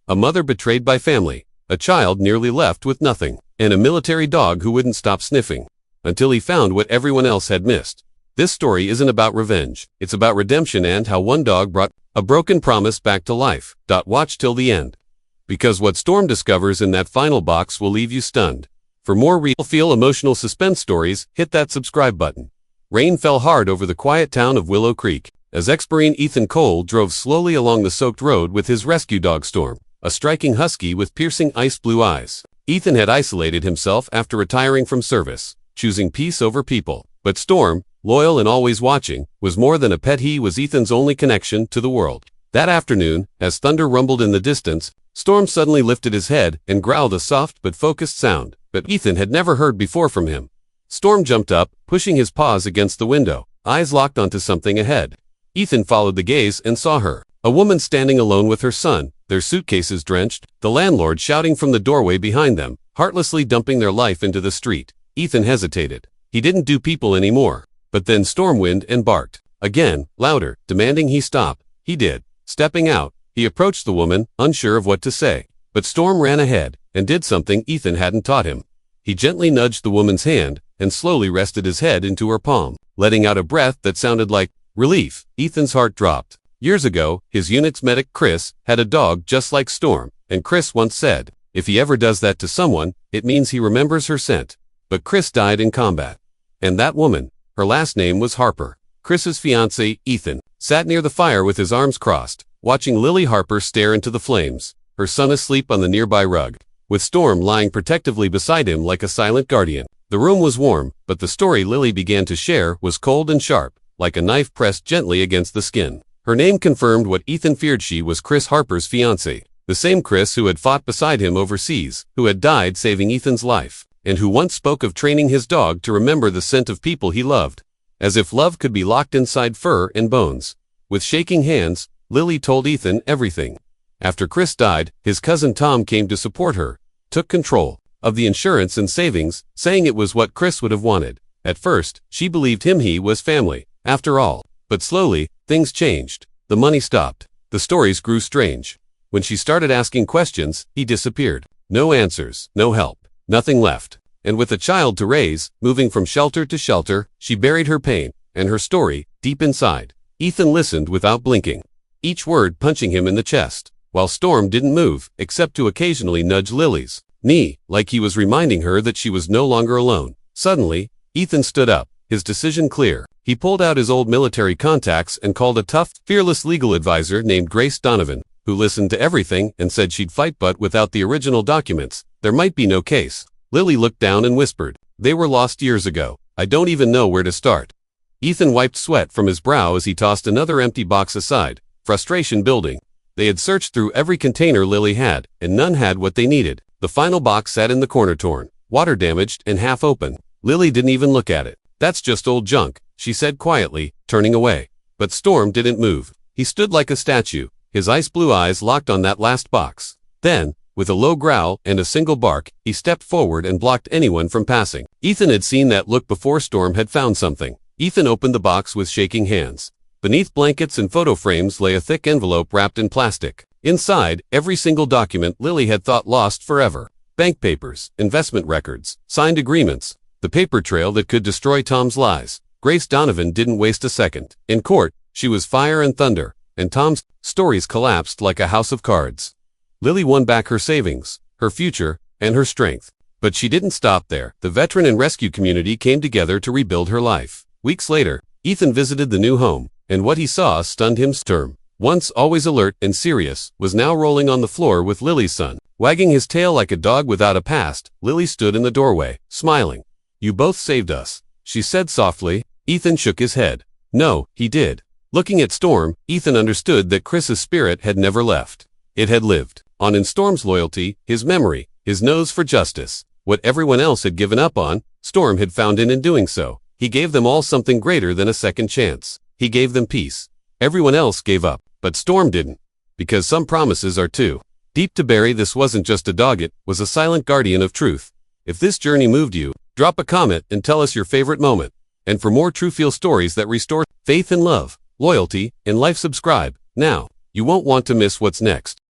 a mother betrayed by family, a child nearly left with nothing, and a military dog who wouldn't stop sniffing until he found what everyone else had missed. This story isn't about revenge, it's about redemption and how one dog brought a broken promise back to life. Watch till the end, because what Storm discovers in that final box will leave you stunned. For more real-feel emotional suspense stories, hit that subscribe button. Rain fell hard over the quiet town of Willow Creek, as ex-Marine Ethan Cole drove slowly along the soaked road with his rescue dog Storm, a striking husky with piercing ice-blue eyes. Ethan had isolated himself after retiring from service, choosing peace over people. But Storm, loyal and always watching, was more than a pet. He was Ethan's only connection to the world. That afternoon, as thunder rumbled in the distance, Storm suddenly lifted his head and growled a soft but focused sound that Ethan had never heard before from him. Storm jumped up, pushing his paws against the window, eyes locked onto something ahead. Ethan followed the gaze and saw her, a woman standing alone with her son, their suitcases drenched, the landlord shouting from the doorway behind them, heartlessly dumping their life into the street. Ethan hesitated. He didn't do people anymore. But then Storm whined and barked. Again, louder, demanding he stop. He did. Stepping out, he approached the woman, unsure of what to say. But Storm ran ahead and did something Ethan hadn't taught him. He gently nudged the woman's hand and slowly rested his head into her palm, letting out a breath that sounded like relief. Ethan's heart dropped. Years ago, his unit's medic Chris had a dog just like Storm, and Chris once said, if he ever does that to someone, it means he remembers her scent. But Chris died in combat. And that woman, her last name was Harper. Chris's fiancé, Ethan, sat near the fire with his arms crossed, watching Lily Harper stare into the flames, her son asleep on the nearby rug, with Storm lying protectively beside him like a silent guardian. The room was warm, but the story Lily began to share was cold and sharp, like a knife pressed gently against the skin. Her name confirmed what Ethan feared. She was Chris Harper's fiancé, the same Chris who had fought beside him overseas, who had died saving Ethan's life, and who once spoke of training his dog to remember the scent of people he loved. As if love could be locked inside fur and bones. With shaking hands, Lily told Ethan everything. After Chris died, his cousin Tom came to support her, took control of the insurance and savings, saying it was what Chris would have wanted. At first, she believed him. He was family, after all. But slowly, things changed. The money stopped. The stories grew strange. When she started asking questions, he disappeared. No answers, no help, nothing left. And with a child to raise, moving from shelter to shelter, she buried her pain and her story deep inside. Ethan listened without blinking, each word punching him in the chest, while Storm didn't move, except to occasionally nudge Lily's knee, like he was reminding her that she was no longer alone. Suddenly, Ethan stood up, his decision clear. He pulled out his old military contacts and called a tough, fearless legal advisor named Grace Donovan, who listened to everything and said she'd fight, but without the original documents, there might be no case. Lily looked down and whispered, they were lost years ago. I don't even know where to start. Ethan wiped sweat from his brow as he tossed another empty box aside, frustration building. They had searched through every container Lily had, and none had what they needed. The final box sat in the corner, torn, water damaged, and half open. Lily didn't even look at it. That's just old junk, she said quietly, turning away. But Storm didn't move. He stood like a statue, his ice-blue eyes locked on that last box. Then, with a low growl and a single bark, he stepped forward and blocked anyone from passing. Ethan had seen that look before. Storm had found something. Ethan opened the box with shaking hands. Beneath blankets and photo frames lay a thick envelope wrapped in plastic. Inside, every single document Lily had thought lost forever. Bank papers, investment records, signed agreements, the paper trail that could destroy Tom's lies. Grace Donovan didn't waste a second. In court, she was fire and thunder, and Tom's stories collapsed like a house of cards. Lily won back her savings, her future, and her strength. But she didn't stop there. The veteran and rescue community came together to rebuild her life. Weeks later, Ethan visited the new home, and what he saw stunned him. Storm, once always alert and serious, was now rolling on the floor with Lily's son, wagging his tail like a dog without a past. Lily stood in the doorway, smiling. You both saved us, she said softly. Ethan shook his head. No, he did. Looking at Storm, Ethan understood that Chris's spirit had never left. It had lived on in Storm's loyalty, his memory, his nose for justice. What everyone else had given up on, Storm had found in doing so. He gave them all something greater than a second chance. He gave them peace. Everyone else gave up, but Storm didn't. Because some promises are too deep to bury. This wasn't just a dog, it was a silent guardian of truth. If this journey moved you, drop a comment and tell us your favorite moment. And for more true feel stories that restore faith and love, loyalty, and life, subscribe now. You won't want to miss what's next.